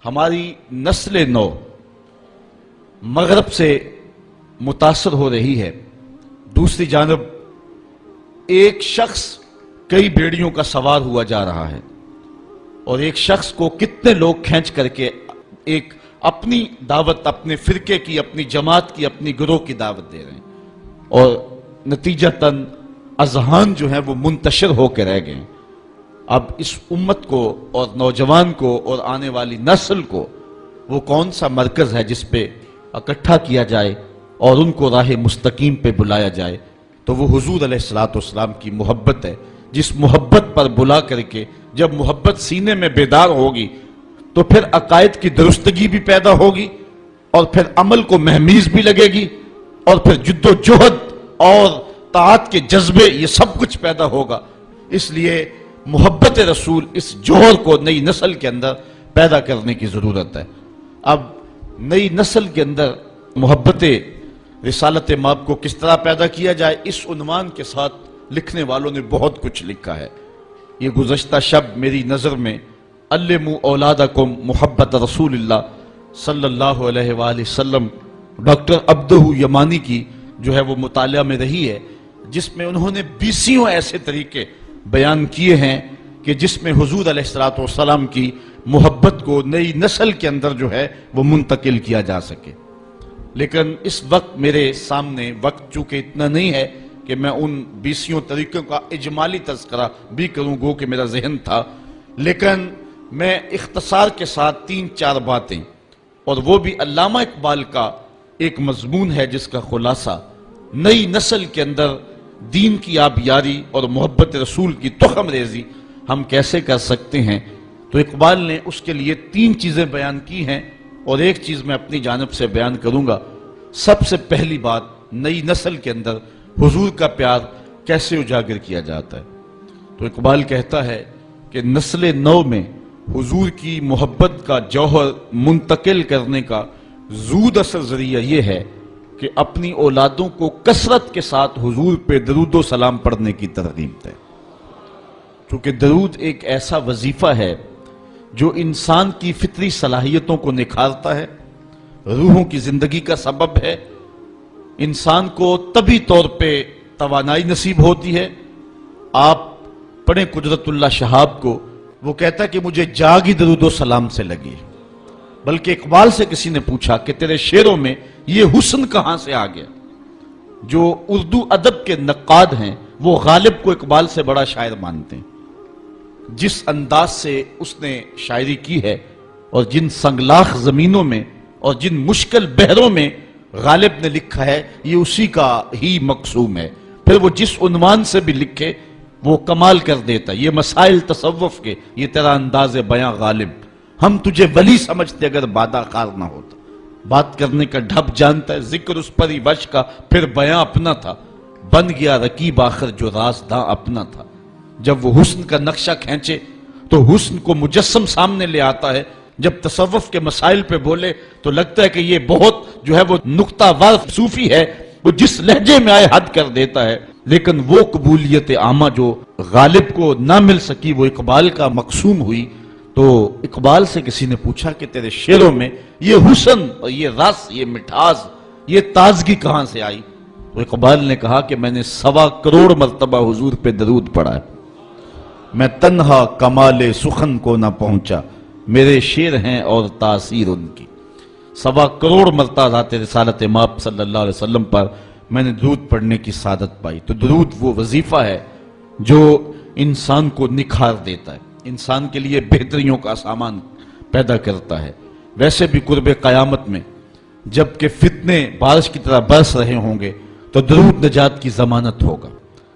ہماری نسل نو مغرب سے متاثر ہو رہی ہے، دوسری جانب ایک شخص کئی بیڑیوں کا سوار ہوا جا رہا ہے، اور ایک شخص کو کتنے لوگ کھینچ کر کے ایک اپنی دعوت، اپنے فرقے کی، اپنی جماعت کی، اپنی گروہ کی دعوت دے رہے ہیں، اور نتیجتاً اذہان جو ہیں وہ منتشر ہو کے رہ گئے ہیں۔ اب اس امت کو اور نوجوان کو اور آنے والی نسل کو وہ کون سا مرکز ہے جس پہ اکٹھا کیا جائے اور ان کو راہ مستقیم پہ بلایا جائے؟ تو وہ حضور علیہ السلام کی محبت ہے، جس محبت پر بلا کر کے جب محبت سینے میں بیدار ہوگی تو پھر عقائد کی درستگی بھی پیدا ہوگی، اور پھر عمل کو مہمیز بھی لگے گی، اور پھر جد و جہد اور طاعت کے جذبے، یہ سب کچھ پیدا ہوگا۔ اس لیے محبت رسول، اس جوہر کو نئی نسل کے اندر پیدا کرنے کی ضرورت ہے۔ اب نئی نسل کے اندر محبت رسالت مآب کو کس طرح پیدا کیا جائے، اس عنوان کے ساتھ لکھنے والوں نے بہت کچھ لکھا ہے۔ یہ گزشتہ شب میری نظر میں علموا اولادکم محبت رسول اللہ صلی اللہ علیہ وآلہ وسلم ڈاکٹر عبدہ یمانی کی جو ہے وہ مطالعہ میں رہی ہے، جس میں انہوں نے 20 ایسے طریقے بیان کیے ہیں کہ جس میں حضور علیہ السلام کی محبت کو نئی نسل کے اندر جو ہے وہ منتقل کیا جا سکے۔ لیکن اس وقت میرے سامنے وقت چونکہ اتنا نہیں ہے کہ میں ان 20 طریقوں کا اجمالی تذکرہ بھی کروں، گو کہ میرا ذہن تھا، لیکن میں اختصار کے ساتھ 3-4 باتیں، اور وہ بھی علامہ اقبال کا ایک مضمون ہے جس کا خلاصہ نئی نسل کے اندر دین کی آبیاری اور محبت رسول کی تخم ریزی ہم کیسے کر سکتے ہیں۔ تو اقبال نے اس کے لیے 3 چیزیں بیان کی ہیں، اور ایک چیز میں اپنی جانب سے بیان کروں گا۔ سب سے پہلی بات، نئی نسل کے اندر حضور کا پیار کیسے اجاگر کیا جاتا ہے۔ تو اقبال کہتا ہے کہ نسل نو میں حضور کی محبت کا جوہر منتقل کرنے کا زود اثر ذریعہ یہ ہے کہ اپنی اولادوں کو کثرت کے ساتھ حضور پہ درود و سلام پڑھنے کی ترغیب دے، چونکہ درود ایک ایسا وظیفہ ہے جو انسان کی فطری صلاحیتوں کو نکھارتا ہے، روحوں کی زندگی کا سبب ہے، انسان کو طبی طور پہ توانائی نصیب ہوتی ہے۔ آپ پڑھیں قدرت اللہ شہاب کو، وہ کہتا ہے کہ مجھے جاگ ہی درود و سلام سے لگی، بلکہ اقبال سے کسی نے پوچھا کہ تیرے شعروں میں یہ حسن کہاں سے آ گیا؟ جو اردو ادب کے نقاد ہیں وہ غالب کو اقبال سے بڑا شاعر مانتے ہیں، جس انداز سے اس نے شاعری کی ہے، اور جن سنگلاخ زمینوں میں اور جن مشکل بحروں میں غالب نے لکھا ہے، یہ اسی کا ہی مقصوم ہے۔ پھر وہ جس عنوان سے بھی لکھے وہ کمال کر دیتا۔ یہ مسائل تصوف کے، یہ تیرا انداز بیاں غالب، ہم تجھے ولی سمجھتے اگر بادہ خار نہ ہوتا۔ بات کرنے کا ڈھب جانتا ہے، ذکر اس پر ہی وش کا، پھر بیاں اپنا تھا، بن گیا رقیب آخر جو رازداں اپنا تھا۔ جب وہ حسن کا نقشہ کھینچے تو حسن کو مجسم سامنے لے آتا ہے، جب تصوف کے مسائل پہ بولے تو لگتا ہے کہ یہ بہت جو ہے وہ نقطہ وار صوفی ہے، وہ جس لہجے میں آئے حد کر دیتا ہے۔ لیکن وہ قبولیت عامہ جو غالب کو نہ مل سکی وہ اقبال کا مقسوم ہوئی۔ تو اقبال سے کسی نے پوچھا کہ تیرے شعروں میں یہ حسن اور یہ رس، یہ مٹھاس، یہ تازگی کہاں سے آئی؟ تو اقبال نے کہا کہ میں نے 1.25 کروڑ مرتبہ حضور پہ درود پڑھا ہے، میں تنہا کمال سخن کو نہ پہنچا، میرے شعر ہیں اور تاثیر ان کی۔ 1.25 کروڑ مرتبہ ذات رسالت مآب صلی اللہ علیہ وسلم پر میں نے درود پڑھنے کی سعادت پائی۔ تو درود وہ وظیفہ ہے جو انسان کو نکھار دیتا ہے، انسان کے لیے بہتریوں کا سامان پیدا کرتا ہے۔ ویسے بھی قرب قیامت میں جبکہ فتنے بارش کی طرح برس رہے ہوں گے تو درود نجات کی ضمانت ہوگا۔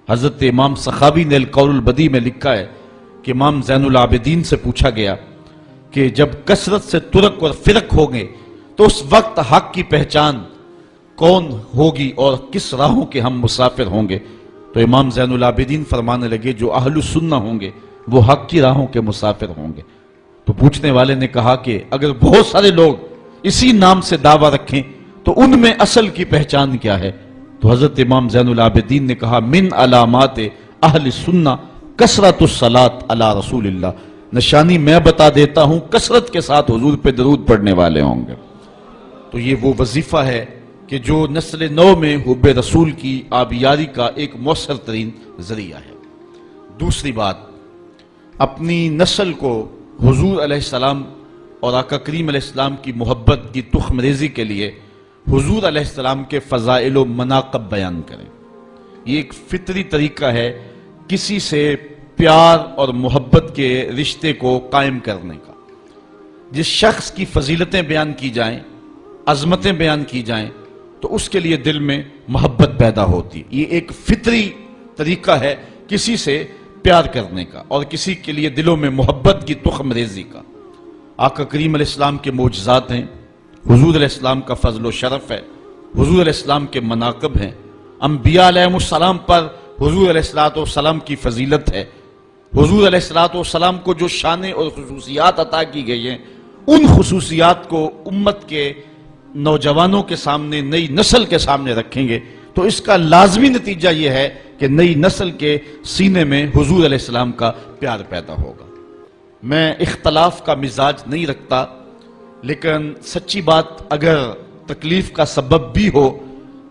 حضرت امام سخاوی نے القول البدیع میں لکھا ہے کہ امام زین العابدین سے پوچھا گیا کہ جب کثرت سے ترک اور فرق ہوں گے تو اس وقت حق کی پہچان کون ہوگی اور کس راہوں کے ہم مسافر ہوں گے؟ تو امام زین العابدین فرمانے لگے جو اہل السنہ ہوں گے وہ حق کی راہوں کے مسافر ہوں گے۔ تو پوچھنے والے نے کہا کہ اگر بہت سارے لوگ اسی نام سے دعویٰ رکھیں تو ان میں اصل کی پہچان کیا ہے؟ تو حضرت امام زین العابدین نے کہا من علامات اہل سنہ کثرت الصلاۃ علی رسول اللہ، نشانی میں بتا دیتا ہوں، کثرت کے ساتھ حضور پہ درود پڑھنے والے ہوں گے۔ تو یہ وہ وظیفہ ہے کہ جو نسل نو میں حب رسول کی آبیاری کا ایک مؤثر ترین ذریعہ ہے۔ دوسری بات، اپنی نسل کو حضور علیہ السلام اور آقا کریم علیہ السلام کی محبت کی تخم ریزی کے لیے حضور علیہ السلام کے فضائل و مناقب بیان کریں۔ یہ ایک فطری طریقہ ہے کسی سے پیار اور محبت کے رشتے کو قائم کرنے کا۔ جس شخص کی فضیلتیں بیان کی جائیں، عظمتیں بیان کی جائیں، تو اس کے لیے دل میں محبت پیدا ہوتی ہے۔ یہ ایک فطری طریقہ ہے کسی سے پیار کرنے کا اور کسی کے لیے دلوں میں محبت کی تخم ریزی کا۔ آقا کریم علیہ السلام کے معجزات ہیں، حضور علیہ السلام کا فضل و شرف ہے، حضور علیہ السلام کے مناقب ہیں، انبیاء علیہ السلام پر حضور علیہ السلام کی فضیلت ہے، حضور علیہ السلام کو جو شان اور خصوصیات عطا کی گئی ہیں، ان خصوصیات کو امت کے نوجوانوں کے سامنے، نئی نسل کے سامنے رکھیں گے تو اس کا لازمی نتیجہ یہ ہے کہ نئی نسل کے سینے میں حضور علیہ السلام کا پیار پیدا ہوگا۔ میں اختلاف کا مزاج نہیں رکھتا، لیکن سچی بات اگر تکلیف کا سبب بھی ہو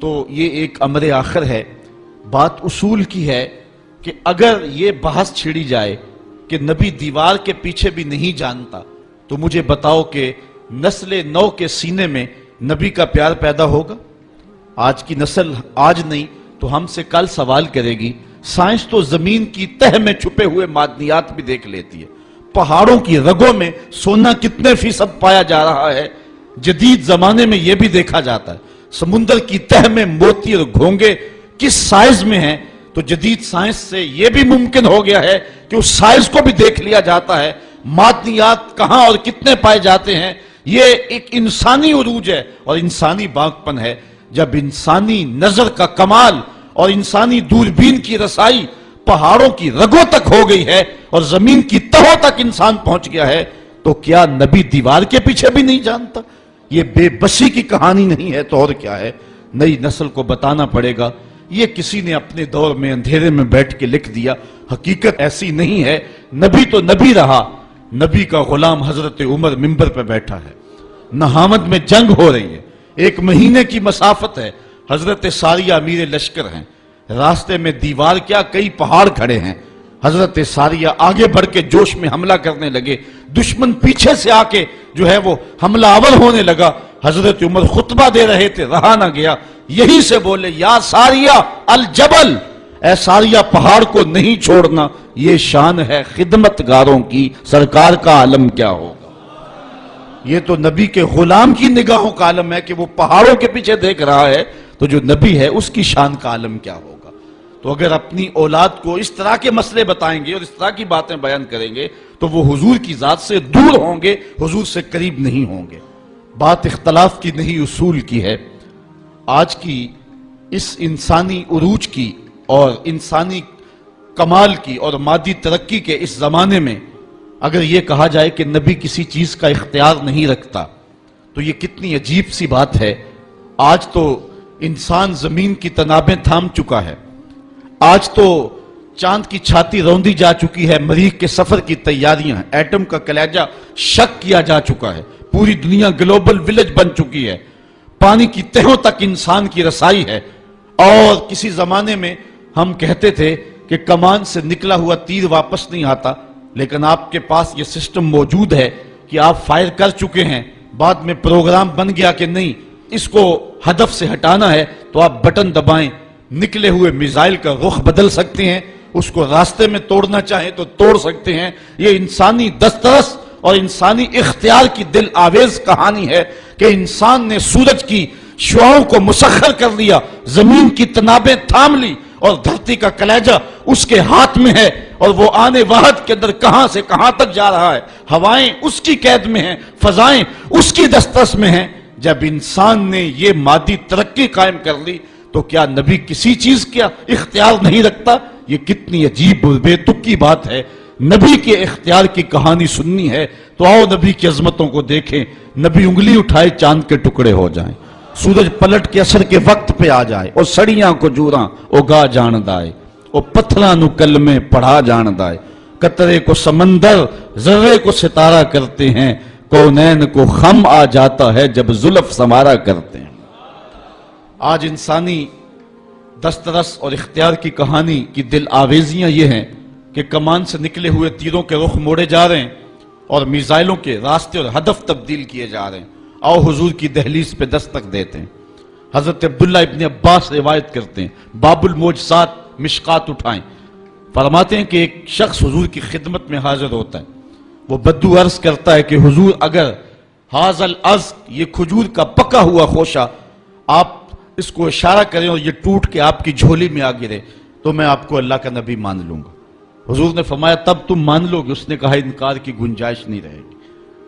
تو یہ ایک امر آخر ہے۔ بات اصول کی ہے کہ اگر یہ بحث چھڑی جائے کہ نبی دیوار کے پیچھے بھی نہیں جانتا تو مجھے بتاؤ کہ نسل نو کے سینے میں نبی کا پیار پیدا ہوگا؟ آج کی نسل آج نہیں تو ہم سے کل سوال کرے گی۔ سائنس تو زمین کی تہ میں چھپے ہوئے معدنیات بھی دیکھ لیتی ہے، پہاڑوں کی رگوں میں سونا کتنے فیصد پایا جا رہا ہے، جدید زمانے میں یہ بھی دیکھا جاتا ہے۔ سمندر کی تہ میں موتی اور گھونگے کس سائز میں ہیں، تو جدید سائنس سے یہ بھی ممکن ہو گیا ہے کہ اس سائز کو بھی دیکھ لیا جاتا ہے، معدنیات کہاں اور کتنے پائے جاتے ہیں۔ یہ ایک انسانی عروج ہے اور انسانی باغپن ہے جب انسانی نظر کا کمال اور انسانی دوربین کی رسائی پہاڑوں کی رگوں تک ہو گئی ہے اور زمین کی تہوں تک انسان پہنچ گیا ہے، تو کیا نبی دیوار کے پیچھے بھی نہیں جانتا؟ یہ بے بسی کی کہانی نہیں ہے تو اور کیا ہے؟ نئی نسل کو بتانا پڑے گا۔ یہ کسی نے اپنے دور میں اندھیرے میں بیٹھ کے لکھ دیا، حقیقت ایسی نہیں ہے۔ نبی تو نبی رہا، نبی کا غلام حضرت عمر منبر پہ بیٹھا ہے، نہامد میں جنگ ہو رہی ہے، 1 مہینے کی مسافت ہے، حضرت ساریہ امیر لشکر ہیں، راستے میں دیوار کیا کئی پہاڑ کھڑے ہیں، حضرت ساریہ آگے بڑھ کے جوش میں حملہ کرنے لگے، دشمن پیچھے سے آ کے جو ہے وہ حملہ آور ہونے لگا، حضرت عمر خطبہ دے رہے تھے، رہا نہ گیا، یہی سے بولے یا ساریہ الجبل، اے ساریہ پہاڑ کو نہیں چھوڑنا، یہ شان ہے خدمتگاروں کی، سرکار کا عالم کیا ہوگا۔ یہ تو نبی کے غلام کی نگاہوں کا عالم ہے کہ وہ پہاڑوں کے پیچھے دیکھ رہا ہے، تو جو نبی ہے اس کی شان کا عالم کیا ہوگا۔ تو اگر اپنی اولاد کو اس طرح کے مسئلے بتائیں گے اور اس طرح کی باتیں بیان کریں گے تو وہ حضور کی ذات سے دور ہوں گے، حضور سے قریب نہیں ہوں گے۔ بات اختلاف کی نہیں، اصول کی ہے۔ آج کی اس انسانی عروج کی اور انسانی کمال کی اور مادی ترقی کے اس زمانے میں اگر یہ کہا جائے کہ نبی کسی چیز کا اختیار نہیں رکھتا تو یہ کتنی عجیب سی بات ہے۔ آج تو انسان زمین کی تنابیں تھام چکا ہے، آج تو چاند کی چھاتی روندی جا چکی ہے، مریخ کے سفر کی تیاریاں ہیں، ایٹم کا کلیجہ شک کیا جا چکا ہے، پوری دنیا گلوبل ولیج بن چکی ہے، پانی کی تہوں تک انسان کی رسائی ہے۔ اور کسی زمانے میں ہم کہتے تھے کہ کمان سے نکلا ہوا تیر واپس نہیں آتا، لیکن آپ کے پاس یہ سسٹم موجود ہے کہ آپ فائر کر چکے ہیں، بعد میں پروگرام بن گیا کہ نہیں اس کو ہدف سے ہٹانا ہے تو آپ بٹن دبائیں، نکلے ہوئے میزائل کا رخ بدل سکتے ہیں، اس کو راستے میں توڑنا چاہیں تو توڑ سکتے ہیں۔ یہ انسانی دسترس اور انسانی اختیار کی دل آویز کہانی ہے کہ انسان نے سورج کی شعاؤں کو مسخر کر لیا، زمین کی تنابیں تھام لی اور دھرتی کا کلیجہ اس کے ہاتھ میں ہے، اور وہ آنے واحد کے اندر کہاں سے کہاں تک جا رہا ہے، ہوائیں اس کی قید میں ہیں، فضائیں اس کی دسترس میں ہیں۔ جب انسان نے یہ مادی ترقی قائم کر لی تو کیا نبی کسی چیز کا اختیار نہیں رکھتا؟ یہ کتنی عجیب اور بے تک کی بات ہے۔ نبی کے اختیار کی کہانی سننی ہے تو آؤ نبی کی عظمتوں کو دیکھیں۔ نبی انگلی اٹھائے چاند کے ٹکڑے ہو جائیں، سورج پلٹ کے اثر کے وقت پہ آ جائے، اور سڑیاں کو جوراں اگا جان دائے، اور پتھراں نو کلمے پڑھا جان دائے، قطرے کو سمندر ذرے کو ستارہ کرتے ہیں، کونین کو خم آ جاتا ہے جب زلف سمارا کرتے ہیں۔ آج انسانی دسترس اور اختیار کی کہانی کی دل آویزیاں یہ ہیں کہ کمان سے نکلے ہوئے تیروں کے رخ موڑے جا رہے ہیں اور میزائلوں کے راستے اور ہدف تبدیل کیے جا رہے ہیں۔ آؤ حضور کی دہلیز پہ دستک دیتے ہیں۔ حضرت عبداللہ ابن عباس روایت کرتے ہیں، باب المعجزات مشکات اٹھائیں، فرماتے ہیں کہ ایک شخص حضور کی خدمت میں حاضر ہوتا ہے، وہ بدو عرض کرتا ہے کہ حضور اگر حاضل ازق، یہ کھجور کا پکا ہوا خوشہ، آپ اس کو اشارہ کریں اور یہ ٹوٹ کے آپ کی جھولی میں آ گرے تو میں آپ کو اللہ کا نبی مان لوں گا۔ حضور نے فرمایا تب تم مان لو گے؟ اس نے کہا انکار کی گنجائش نہیں رہے گی۔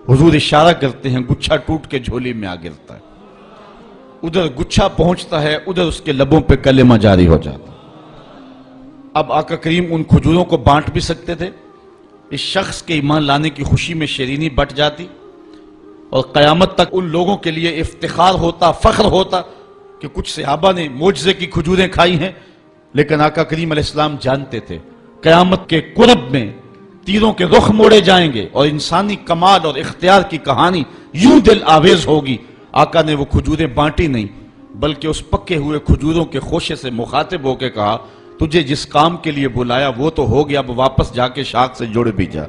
حضور اشارہ کرتے ہیں، گچھا ٹوٹ کے جھولی میں آ گرتا ہے، ادھر گچھا پہنچتا ہے، ادھر اس کے لبوں پہ کلمہ جاری ہو جاتا ہے۔ اب آقا کریم ان کھجوروں کو بانٹ بھی سکتے تھے، اس شخص کے ایمان لانے کی خوشی میں شیرینی بٹ جاتی اور قیامت تک ان لوگوں کے لیے افتخار ہوتا، فخر ہوتا کہ کچھ صحابہ نے معجزے کی کھجوریں کھائی ہیں۔ لیکن آقا کریم علیہ السلام جانتے تھے قیامت کے قرب میں تیروں کے رخ موڑے جائیں گے اور انسانی کمال اور اختیار کی کہانی یوں دل آویز ہوگی۔ آقا نے وہ کھجوریں بانٹی نہیں، بلکہ اس پکے ہوئے کھجوروں کے خوشے سے مخاطب ہو کے کہا تجھے جس کام کے لیے بلایا وہ تو ہو گیا، اب واپس جا کے شاخ سے جڑ بھی جا۔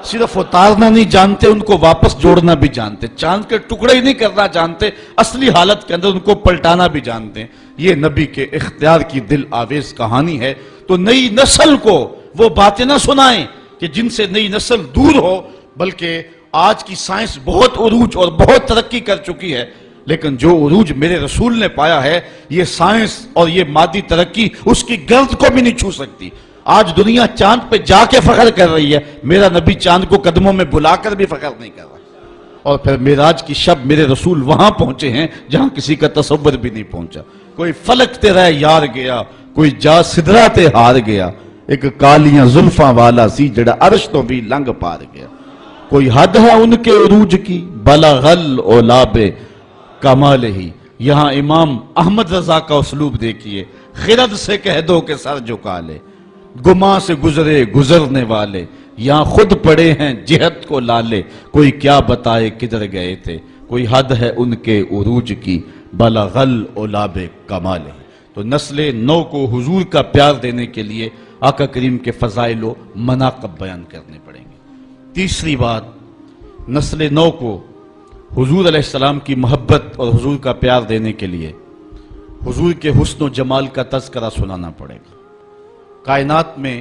صرف اتارنا نہیں جانتے، ان کو واپس جوڑنا بھی جانتے، چاند کے ٹکڑے ہی نہیں کرنا جانتے، اصلی حالت کے اندر ان کو پلٹانا بھی جانتے ہیں۔ یہ نبی کے اختیار کی دل آویز کہانی ہے۔ تو نئی نسل کو وہ باتیں نہ سنائیں کہ جن سے نئی نسل دور ہو، بلکہ آج کی سائنس بہت عروج اور بہت ترقی کر چکی ہے، لیکن جو عروج میرے رسول نے پایا ہے، یہ سائنس اور یہ مادی ترقی اس کی گرد کو بھی نہیں چھو سکتی۔ آج دنیا چاند پہ جا کے فخر کر رہی ہے، میرا نبی چاند کو قدموں میں بلا کر بھی فخر نہیں کر رہا۔ اور پھر معراج کی شب میرے رسول وہاں پہنچے ہیں جہاں کسی کا تصور بھی نہیں پہنچا۔ کوئی فلک تے رہ یار گیا، کوئی جا سدرا تے ہار گیا، ایک کالیاں زلفاں والا سی جڑا عرش تو بھی لنگ پار گیا۔ کوئی حد ہے ان کے عروج کی، بلغل اولاب کمال ہی۔ یہاں امام احمد رضا کا اسلوب دیکھیے، خرد سے کہہ دو کہ سر جھکا لے، گماں سے گزرے گزرنے والے، یہاں خود پڑے ہیں جہت کو لالے، کوئی کیا بتائے کدھر گئے تھے، کوئی حد ہے ان کے عروج کی، بلغل اولاب کمال ہی۔ تو نسل نو کو حضور کا پیار دینے کے لیے آقا کریم کے فضائل و مناقب بیان کرنے پڑیں گے۔ تیسری بات، نسل نو کو حضور علیہ السلام کی محبت اور حضور کا پیار دینے کے لیے حضور کے حسن و جمال کا تذکرہ سنانا پڑے گا۔ کائنات میں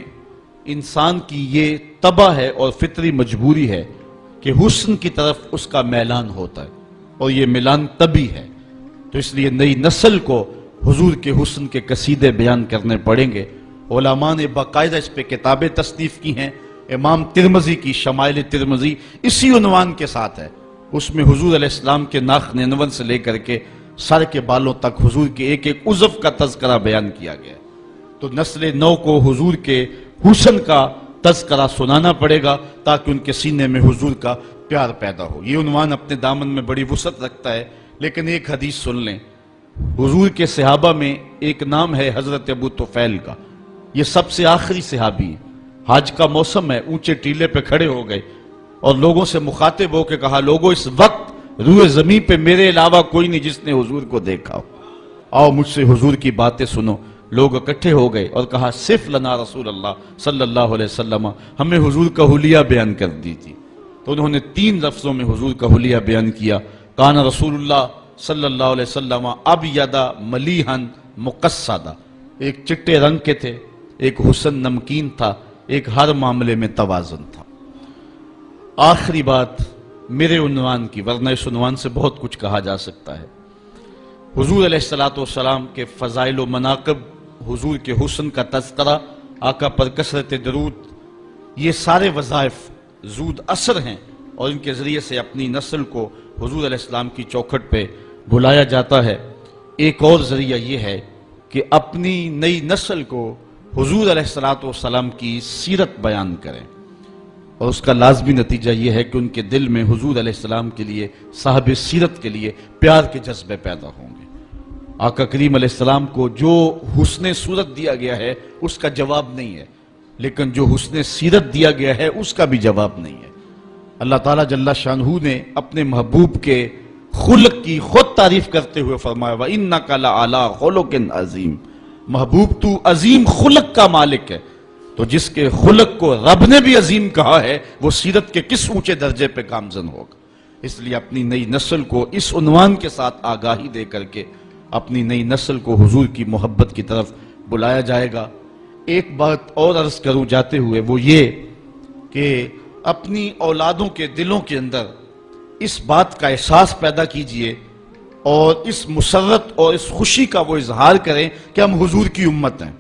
انسان کی یہ طبع ہے اور فطری مجبوری ہے کہ حسن کی طرف اس کا میلان ہوتا ہے، اور یہ میلان طبعی ہے۔ تو اس لیے نئی نسل کو حضور کے حسن کے قصیدے بیان کرنے پڑیں گے۔ علماء نے باقاعدہ اس پہ کتابیں تصنیف کی ہیں۔ امام ترمذی کی شمائل ترمذی اسی عنوان کے ساتھ ہے، اس میں حضور علیہ السلام کے ناخن انور سے لے کر کے سر کے بالوں تک حضور کے ایک ایک عضو کا تذکرہ بیان کیا گیا ہے۔ تو نسل نو کو حضور کے حسن کا تذکرہ سنانا پڑے گا تاکہ ان کے سینے میں حضور کا پیار پیدا ہو۔ یہ عنوان اپنے دامن میں بڑی وسعت رکھتا ہے، لیکن ایک حدیث سن لیں۔ حضور کے صحابہ میں ایک نام ہے حضرت ابو طفیل کا، یہ سب سے آخری صحابی ہیں۔ حج کا موسم ہے، اونچے ٹیلے پہ کھڑے ہو گئے اور لوگوں سے مخاطب ہو کے کہا لوگوں اس وقت روئے زمین پہ میرے علاوہ کوئی نہیں جس نے حضور کو دیکھا ہو، آؤ مجھ سے حضور کی باتیں سنو۔ لوگ اکٹھے ہو گئے اور کہا صف لنا رسول اللہ صلی اللہ علیہ وسلم، ہمیں حضور کا حلیہ بیان کر دیجیے۔ تو انہوں نے 3 لفظوں میں حضور کا حلیہ بیان کیا، کان رسول اللہ صلی اللہ علیہ وسلم ابیض ملیحا مقصدا، ایک چٹے رنگ کے تھے، ایک حسن نمکین تھا، ایک ہر معاملے میں توازن تھا۔ آخری بات میرے عنوان کی، ورنہ اس عنوان سے بہت کچھ کہا جا سکتا ہے۔ حضور علیہ السلام کے فضائل و مناقب، حضور کے حسن کا تذکرہ، آقا پر کثرت درود، یہ سارے وظائف زود اثر ہیں اور ان کے ذریعے سے اپنی نسل کو حضور علیہ السلام کی چوکھٹ پہ بلایا جاتا ہے۔ ایک اور ذریعہ یہ ہے کہ اپنی نئی نسل کو حضور علیہ السلام کی سیرت بیان کریں، اور اس کا لازمی نتیجہ یہ ہے کہ ان کے دل میں حضور علیہ السلام کے لیے، صاحب سیرت کے لیے پیار کے جذبے پیدا ہوں گے۔ آقا کریم علیہ السلام کو جو حسن صورت دیا گیا ہے اس کا جواب نہیں ہے، لیکن جو حسن سیرت دیا گیا ہے اس کا بھی جواب نہیں ہے۔ اللہ تعالیٰ جل شانہ نے اپنے محبوب کے خلق کی خود تعریف کرتے ہوئے فرمایا وَإِنَّكَ لَعَلَىٰ خُلُقٍ عَظِيمٍ، محبوب تو عظیم خلق کا مالک ہے۔ تو جس کے خلق کو رب نے بھی عظیم کہا ہے وہ سیرت کے کس اونچے درجے پہ گامزن ہوگا۔ اس لیے اپنی نئی نسل کو اس عنوان کے ساتھ آگاہی دے کر کے اپنی نئی نسل کو حضور کی محبت کی طرف بلایا جائے گا۔ ایک بات اور عرض کروں جاتے ہوئے، وہ یہ کہ اپنی اولادوں کے دلوں کے اندر اس بات کا احساس پیدا کیجئے اور اس مسرت اور اس خوشی کا وہ اظہار کریں کہ ہم حضور کی امت ہیں،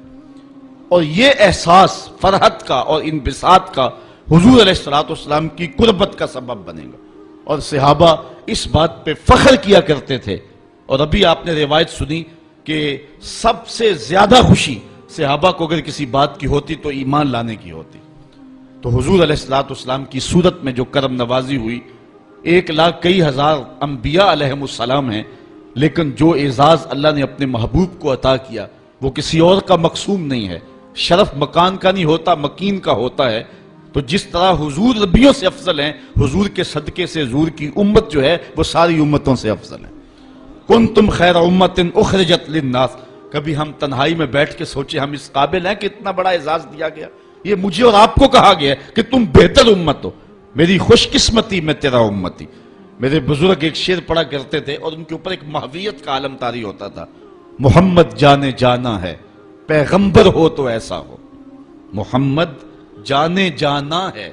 اور یہ احساس فرحت کا اور انبساط کا حضور علیہ السلام کی قربت کا سبب بنے گا۔ اور صحابہ اس بات پہ فخر کیا کرتے تھے، اور ابھی آپ نے روایت سنی کہ سب سے زیادہ خوشی صحابہ کو اگر کسی بات کی ہوتی تو ایمان لانے کی ہوتی۔ تو حضور علیہ السلام کی صورت میں جو کرم نوازی ہوئی، 1,00,000 انبیاء علیہم السلام ہیں، لیکن جو اعزاز اللہ نے اپنے محبوب کو عطا کیا وہ کسی اور کا مقسوم نہیں ہے، شرف مکان کا نہیں ہوتا، مکین کا ہوتا ہے۔ تو جس طرح حضور نبیوں سے افضل ہیں، حضور کے صدقے سے حضور کی امت جو ہے وہ ساری امتوں سے افضل ہے۔ کنتم خیر امت اخرجت للناس، کبھی ہم تنہائی میں بیٹھ کے سوچے ہم اس قابل ہیں کہ اتنا بڑا اعزاز دیا گیا؟ یہ مجھے اور آپ کو کہا گیا ہے کہ تم بہتر امت ہو، میری خوش قسمتی میں تیرا امتی۔ میرے بزرگ ایک شعر پڑھا کرتے تھے اور ان کے اوپر ایک محویت کا عالم طاری ہوتا تھا، محمد جانے جانا ہے پیغمبر ہو تو ایسا ہو، محمد جانے جانا ہے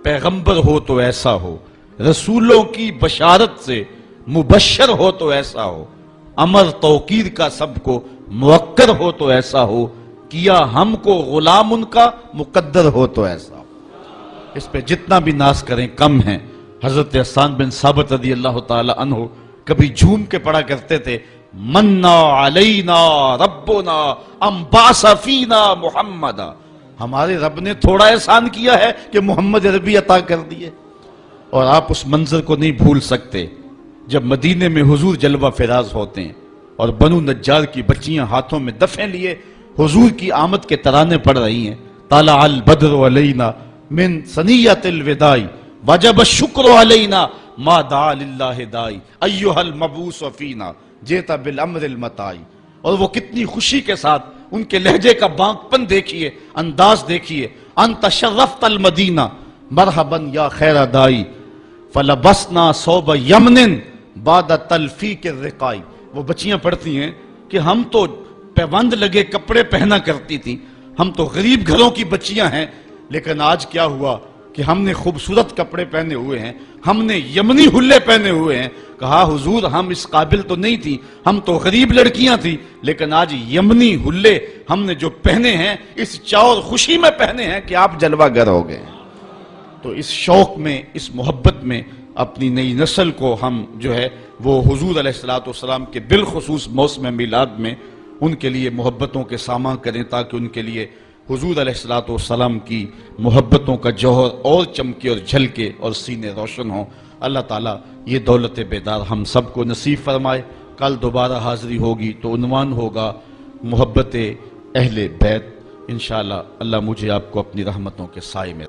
پیغمبر ہو تو ایسا ہو، رسولوں کی بشارت سے مبشر ہو تو ایسا ہو، امر توقیر کا سب کو موقر ہو تو ایسا ہو، کیا ہم کو غلام ان کا مقدر ہو تو ایسا ہو۔ اس پہ جتنا بھی ناز کریں کم ہیں۔ حضرت حسان بن ثابت رضی اللہ تعالی عنہ کبھی جھوم کے پڑھا کرتے تھے، منا علینا ربنا ام باس فینا محمدا، ہمارے رب نے تھوڑا احسان کیا ہے کہ محمد عربی عطا کر دیے۔ اور آپ اس منظر کو نہیں بھول سکتے جب مدینے میں حضور جلوہ فراز ہوتے ہیں اور بنو نجار کی بچیاں ہاتھوں میں دفیں لیے حضور کی آمد کے ترانے پڑھ رہی ہیں، طلع البدر علینا من ثنیۃ الوداع وجب الشکر علینا ما دعا للہ داعی ایھا المبعوث فینا جئت بالامر المطاع۔ اور وہ کتنی خوشی کے ساتھ ان کے لہجے کا بانک پن دیکھیے، انداز دیکھیے، انت شرفت المدینہ مرحبا یا خیر دائی فلبسنا صوب یمن بعد تلفیق الرقاع۔ وہ بچیاں پڑھتی ہیں کہ ہم تو پیوند لگے کپڑے پہنا کرتی تھی، ہم تو غریب گھروں کی بچیاں ہیں، لیکن آج کیا ہوا کہ ہم نے خوبصورت کپڑے پہنے ہوئے ہیں، ہم نے یمنی حلے پہنے ہوئے ہیں۔ کہا حضور ہم اس قابل تو نہیں تھی، ہم تو غریب لڑکیاں تھی، لیکن آج یمنی حلے ہم نے جو پہنے ہیں اس چاور خوشی میں پہنے ہیں کہ آپ جلوہ گر ہو گئے ہیں۔ تو اس شوق میں، اس محبت میں اپنی نئی نسل کو ہم جو ہے وہ حضور علیہ السلام کے بالخصوص موسم میلاد میں ان کے لیے محبتوں کے سامان کریں، تاکہ ان کے لیے حضور علیہ السلام کی محبتوں کا جوہر اور چمکے اور جھلکے اور سینے روشن ہوں۔ اللہ تعالیٰ یہ دولت بیدار ہم سب کو نصیب فرمائے۔ کل دوبارہ حاضری ہوگی تو عنوان ہوگا محبت اہل بیت۔ انشاءاللہ اللہ مجھے آپ کو اپنی رحمتوں کے سائے میں